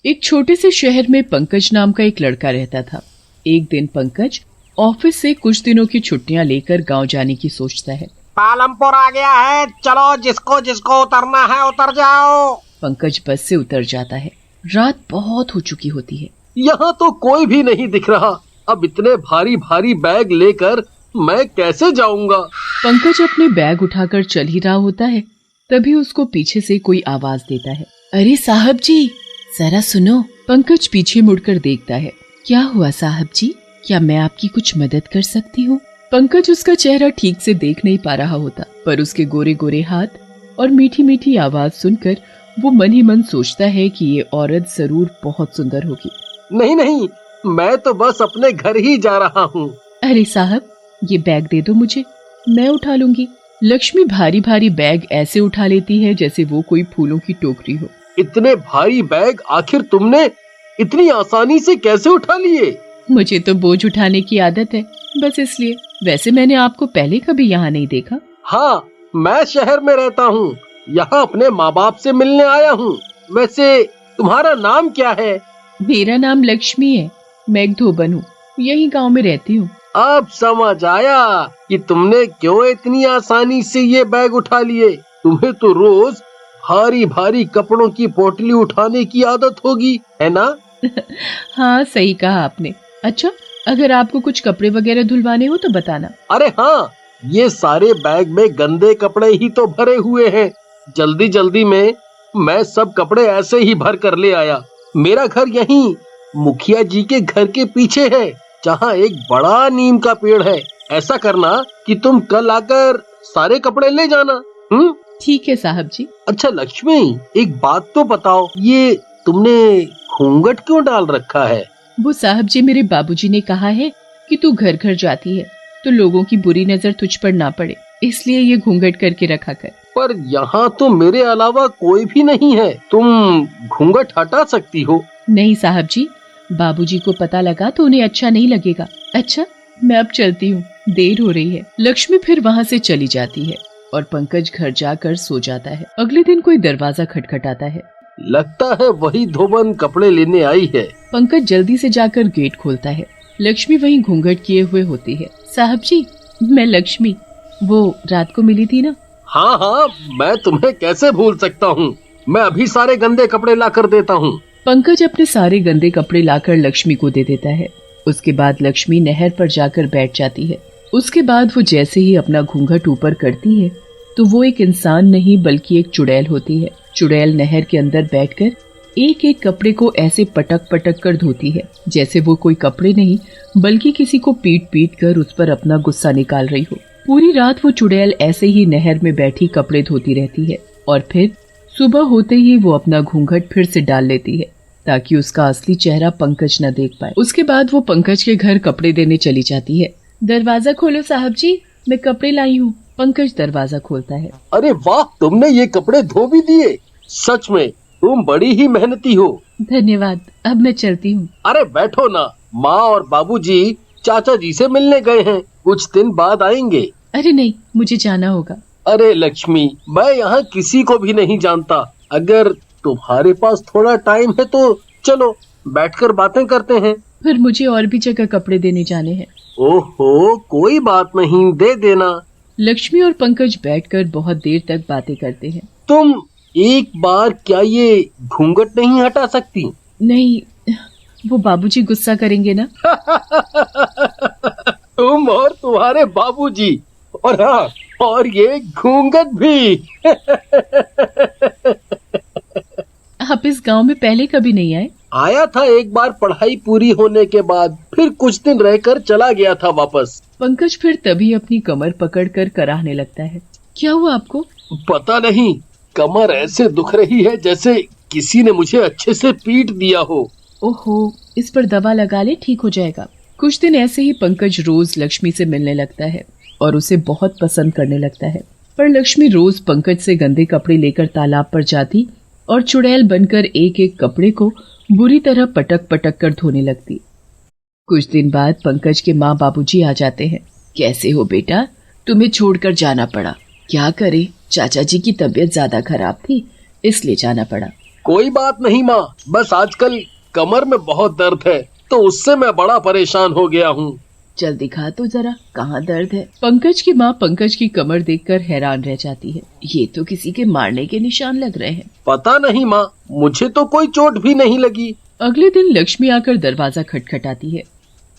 एक छोटे से शहर में पंकज नाम का एक लड़का रहता था। एक दिन पंकज ऑफिस से कुछ दिनों की छुट्टियां लेकर गांव जाने की सोचता है। पालमपुर आ गया है, चलो जिसको जिसको उतरना है उतर जाओ। पंकज बस से उतर जाता है। रात बहुत हो चुकी होती है। यहाँ तो कोई भी नहीं दिख रहा। अब इतने भारी भारी बैग लेकर मैं कैसे जाऊंगा? पंकज अपने बैग उठाकर चल ही रहा होता है, तभी उसको पीछे से कोई आवाज देता है। अरे साहब जी, जरा सुनो। पंकज पीछे मुड़कर देखता है। क्या हुआ साहब जी, क्या मैं आपकी कुछ मदद कर सकती हूँ? पंकज उसका चेहरा ठीक से देख नहीं पा रहा होता, पर उसके गोरे गोरे हाथ और मीठी मीठी आवाज सुनकर वो मन ही मन सोचता है कि ये औरत जरूर बहुत सुंदर होगी। नहीं नहीं, मैं तो बस अपने घर ही जा रहा हूँ। अरे साहब, ये बैग दे दो मुझे, मैं उठा लूंगी। लक्ष्मी भारी भारी बैग ऐसे उठा लेती है जैसे वो कोई फूलों की टोकरी हो। इतने भारी बैग आखिर तुमने इतनी आसानी से कैसे उठा लिए? मुझे तो बोझ उठाने की आदत है, बस इसलिए। वैसे मैंने आपको पहले कभी यहाँ नहीं देखा। हाँ, मैं शहर में रहता हूँ, यहाँ अपने माँ बाप से मिलने आया हूँ। वैसे तुम्हारा नाम क्या है? मेरा नाम लक्ष्मी है, मैं एक धोबन हूँ, यही गांव में रहती हूँ। अब समझ आया कि तुमने क्यों इतनी आसानी से ये बैग उठा लिए। तुम्हें तो रोज भारी भारी कपड़ों की पोटली उठाने की आदत होगी, है ना? हाँ, सही कहा आपने। अच्छा, अगर आपको कुछ कपड़े वगैरह धुलवाने हो तो बताना। अरे हाँ, ये सारे बैग में गंदे कपड़े ही तो भरे हुए हैं। जल्दी जल्दी में मैं सब कपड़े ऐसे ही भर कर ले आया। मेरा घर यहीं मुखिया जी के घर के पीछे है, जहाँ एक बड़ा नीम का पेड़ है। ऐसा करना कि तुम कल आकर सारे कपड़े ले जाना। ठीक है साहब जी। अच्छा लक्ष्मी, एक बात तो बताओ, ये तुमने घूंघट क्यों डाल रखा है? वो साहब जी, मेरे बाबूजी ने कहा है कि तू घर घर जाती है तो लोगों की बुरी नजर तुझ पर ना पड़े, इसलिए ये घूंघट करके रखा कर। पर यहाँ तो मेरे अलावा कोई भी नहीं है, तुम घूंघट हटा सकती हो। नहीं साहब जी, बाबूजी को पता लगा तो उन्हें अच्छा नहीं लगेगा। अच्छा, मैं अब चलती हूँ, देर हो रही है। लक्ष्मी फिर वहाँ से चली जाती है और पंकज घर जाकर सो जाता है। अगले दिन कोई दरवाजा खटखटाता है। लगता है वही धोबन कपड़े लेने आई है। पंकज जल्दी से जाकर गेट खोलता है। लक्ष्मी वहीं घूंघट किए हुए होती है। साहब जी, मैं लक्ष्मी, वो रात को मिली थी ना? हाँ हाँ, मैं तुम्हें कैसे भूल सकता हूँ। मैं अभी सारे गंदे कपड़े ला कर देता हूँ। पंकज अपने सारे गंदे कपड़े लाकर लक्ष्मी को दे देता है। उसके बाद लक्ष्मी नहर पर जाकर बैठ जाती है। उसके बाद वो जैसे ही अपना घूंघट ऊपर करती है तो वो एक इंसान नहीं बल्कि एक चुड़ैल होती है। चुड़ैल नहर के अंदर बैठकर एक एक कपड़े को ऐसे पटक पटक कर धोती है जैसे वो कोई कपड़े नहीं बल्कि किसी को पीट पीट कर उस पर अपना गुस्सा निकाल रही हो। पूरी रात वो चुड़ैल ऐसे ही नहर में बैठी कपड़े धोती रहती है और फिर सुबह होते ही वो अपना घूंघट फिर से डाल लेती है ताकि उसका असली चेहरा पंकज न देख पाए। उसके बाद वो पंकज के घर कपड़े देने चली जाती है। दरवाजा खोलो साहब जी, मैं कपड़े लाई हूँ। पंकज दरवाजा खोलता है। अरे वाह, तुमने ये कपड़े धो भी दिए। सच में तुम बड़ी ही मेहनती हो। धन्यवाद, अब मैं चलती हूँ। अरे बैठो ना, माँ और बाबूजी चाचा जी से मिलने गए हैं, कुछ दिन बाद आएंगे। अरे नहीं, मुझे जाना होगा। अरे लक्ष्मी, मैं यहाँ किसी को भी नहीं जानता। अगर तुम्हारे पास थोड़ा टाइम है तो चलो बैठकर बातें करते हैं। फिर मुझे और भी जगह कपड़े देने जाने हैं। ओहो, कोई बात नहीं, दे देना। लक्ष्मी और पंकज बैठकर बहुत देर तक बातें करते हैं। तुम एक बार क्या ये घूंघट नहीं हटा सकती? नहीं, वो बाबूजी गुस्सा करेंगे ना। तुम और तुम्हारे बाबूजी, और हाँ, और ये घूंघट भी। आप इस गांव में पहले कभी नहीं आए? आया था एक बार पढ़ाई पूरी होने के बाद, फिर कुछ दिन रहकर चला गया था वापस। पंकज फिर तभी अपनी कमर पकड़कर कराहने लगता है। क्या हुआ आपको? पता नहीं, कमर ऐसे दुख रही है जैसे किसी ने मुझे अच्छे से पीट दिया हो। ओहो, इस पर दवा लगा ले, ठीक हो जाएगा। कुछ दिन ऐसे ही पंकज रोज लक्ष्मी से मिलने लगता है और उसे बहुत पसंद करने लगता है। पर लक्ष्मी रोज पंकज से गंदे कपड़े लेकर तालाब पर जाती और चुड़ैल बनकर एक एक कपड़े को बुरी तरह पटक पटक कर धोने लगती। कुछ दिन बाद पंकज के माँ बाबूजी आ जाते हैं। कैसे हो बेटा, तुम्हें छोड़कर जाना पड़ा। क्या करे, चाचा जी की तबीयत ज्यादा खराब थी, इसलिए जाना पड़ा। कोई बात नहीं माँ, बस आजकल कमर में बहुत दर्द है तो उससे मैं बड़ा परेशान हो गया हूँ। चल दिखा तो जरा कहाँ दर्द है। पंकज की माँ पंकज की कमर देखकर हैरान रह जाती है। ये तो किसी के मारने के निशान लग रहे हैं। पता नहीं माँ, मुझे तो कोई चोट भी नहीं लगी। अगले दिन लक्ष्मी आकर दरवाजा खटखटाती है।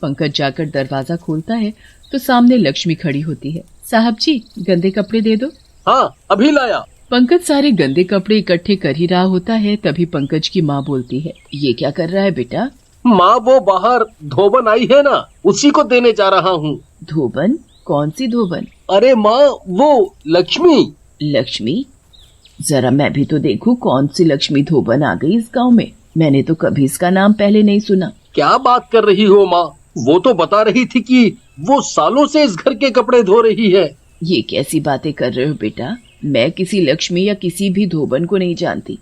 पंकज जाकर दरवाजा खोलता है तो सामने लक्ष्मी खड़ी होती है। साहब जी, गंदे कपड़े दे दो। हाँ, अभी लाया। पंकज सारे गंदे कपड़े इकट्ठे कर ही रहा होता है, तभी पंकज की माँ बोलती है, ये क्या कर रहा है बेटा? माँ, वो बाहर धोबन आई है ना, उसी को देने जा रहा हूँ। धोबन? कौन सी धोबन? अरे माँ, वो लक्ष्मी। लक्ष्मी? जरा मैं भी तो देखूं कौन सी लक्ष्मी धोबन आ गई इस गांव में। मैंने तो कभी इसका नाम पहले नहीं सुना। क्या बात कर रही हो माँ? वो तो बता रही थी कि वो सालों से इस घर के कपड़े धो रही है। ये कैसी बातें कर रहे हो बेटा? मैं किसी लक्ष्मी या किसी भी धोबन को नहीं जानती।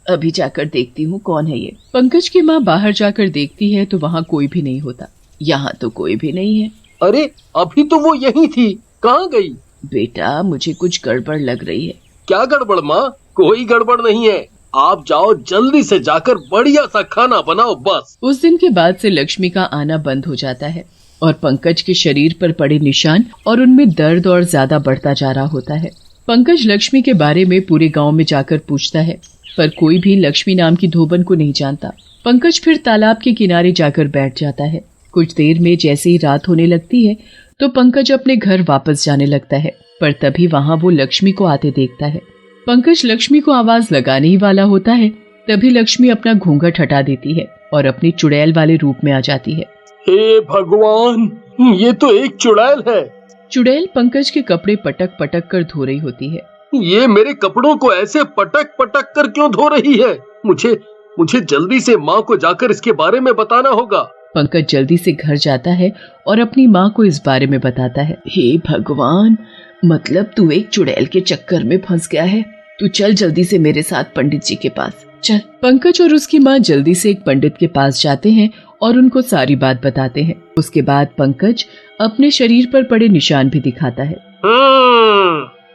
अभी जाकर देखती हूँ कौन है ये। पंकज की माँ बाहर जाकर देखती है तो वहाँ कोई भी नहीं होता। यहाँ तो कोई भी नहीं है। अरे, अभी तो वो यही थी, कहाँ गई? बेटा, मुझे कुछ गड़बड़ लग रही है। क्या गड़बड़ माँ? कोई गड़बड़ नहीं है। आप जाओ, जल्दी से जाकर बढ़िया सा खाना बनाओ बस। उस दिन के बाद से लक्ष्मी का आना बंद हो जाता है और पंकज के शरीर पर पड़े निशान और उनमें दर्द और ज्यादा बढ़ता जा रहा होता है। पंकज लक्ष्मी के बारे में पूरे गांव में जाकर पूछता है, पर कोई भी लक्ष्मी नाम की धोबन को नहीं जानता। पंकज फिर तालाब के किनारे जाकर बैठ जाता है। कुछ देर में जैसे ही रात होने लगती है तो पंकज अपने घर वापस जाने लगता है, पर तभी वहाँ वो लक्ष्मी को आते देखता है। पंकज लक्ष्मी को आवाज लगाने ही वाला होता है, तभी लक्ष्मी अपना घूंघट हटा देती है और अपनी चुड़ैल वाले रूप में आ जाती है। हे भगवान, ये तो एक चुड़ैल है। चुड़ैल पंकज के कपड़े पटक पटक कर धो रही होती है। ये मेरे कपड़ों को ऐसे पटक पटक कर क्यों धो रही है? मुझे जल्दी से माँ को जाकर इसके बारे में बताना होगा। पंकज जल्दी से घर जाता है और अपनी माँ को इस बारे में बताता है। हे भगवान, मतलब तू एक चुड़ैल के चक्कर में फंस गया है। तू चल जल्दी से मेरे साथ पंडित जी के पास चल। पंकज और उसकी माँ जल्दी से एक पंडित के पास जाते हैं और उनको सारी बात बताते हैं। उसके बाद पंकज अपने शरीर पर पड़े निशान भी दिखाता है।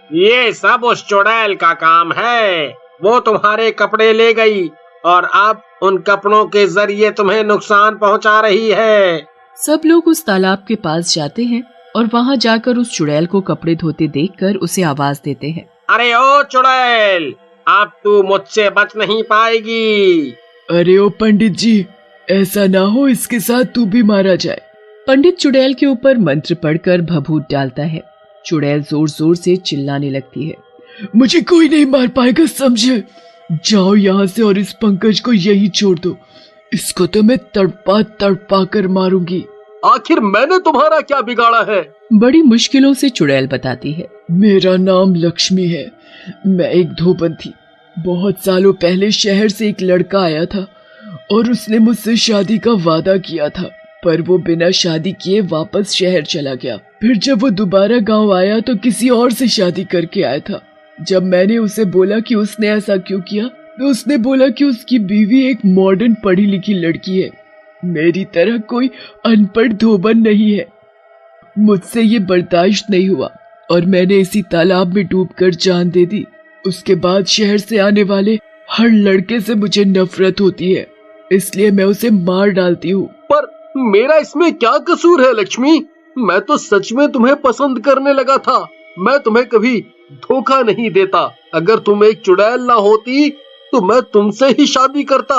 ये सब उस चुड़ैल का काम है। वो तुम्हारे कपड़े ले गई और अब उन कपड़ों के जरिए तुम्हें नुकसान पहुंचा रही है। सब लोग उस तालाब के पास जाते हैं और वहाँ जाकर उस चुड़ैल को कपड़े धोते देखकर उसे आवाज देते हैं। अरे ओ चुड़ैल, अब तू मुझसे बच नहीं पाएगी। अरे ओ पंडित जी, ऐसा ना हो इसके साथ तू भी मारा जाए। पंडित चुड़ैल के ऊपर मंत्र पढ़कर भभूत डालता है। चुड़ैल जोर जोर से चिल्लाने लगती है, मुझे कोई नहीं मार पाएगा, समझे? जाओ यहाँ से और इस पंकज को यही छोड़ दो। इसको तो मैं तड़पा तड़पा कर मारूंगी। आखिर मैंने तुम्हारा क्या बिगाड़ा है? बड़ी मुश्किलों से चुड़ैल बताती है। मेरा नाम लक्ष्मी है। मैं एक धोबन थी। बहुत सालों पहले शहर से एक लड़का आया था और उसने मुझसे शादी का वादा किया था, पर वो बिना शादी किए वापस शहर चला गया। फिर जब वो दोबारा गांव आया तो किसी और से शादी करके आया था। जब मैंने उसे बोला कि उसने ऐसा क्यों किया, तो उसने बोला कि उसकी बीवी एक मॉडर्न पढ़ी लिखी लड़की है, मेरी तरह कोई अनपढ़ धोबन नहीं है। मुझसे ये बर्दाश्त नहीं हुआ और मैंने इसी तालाब में डूबकर जान दे दी। उसके बाद शहर से आने वाले हर लड़के से मुझे नफरत होती है, इसलिए मैं उसे मार डालती हूँ। पर मेरा इसमें क्या कसूर है लक्ष्मी? मैं तो सच में तुम्हें पसंद करने लगा था। मैं तुम्हें कभी धोखा नहीं देता। अगर तुम एक चुड़ैल ना होती तो मैं तुमसे ही शादी करता,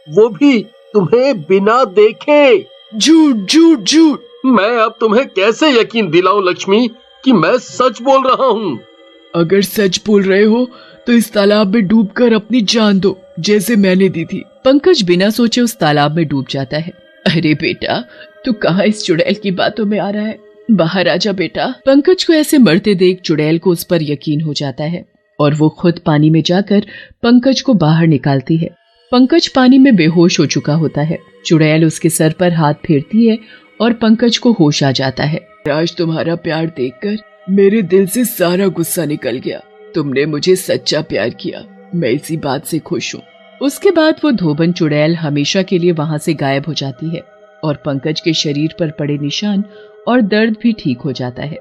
वो भी तुम्हें बिना देखे। झूठ झूठ झूठ। मैं अब तुम्हें कैसे यकीन दिलाऊं लक्ष्मी कि मैं सच बोल रहा हूँ? अगर सच बोल रहे हो तो इस तालाब में डूबकर अपनी जान दो, जैसे मैंने दी थी। पंकज बिना सोचे उस तालाब में डूब जाता है। अरे बेटा, तू कहाँ इस चुड़ैल की बातों में आ रहा है? बाहर आजा बेटा। पंकज को ऐसे मरते देख चुड़ैल को उस पर यकीन हो जाता है और वो खुद पानी में जाकर पंकज को बाहर निकालती है। पंकज पानी में बेहोश हो चुका होता है। चुड़ैल उसके सर पर हाथ फेरती है और पंकज को होश आ जाता है। आज तुम्हारा प्यार देखकर मेरे दिल से सारा गुस्सा निकल गया। तुमने मुझे सच्चा प्यार किया, मैं इसी बात से खुश हूँ। उसके बाद वो धोबन चुड़ैल हमेशा के लिए वहाँ से गायब हो जाती है और पंकज के शरीर पर पड़े निशान और दर्द भी ठीक हो जाता है।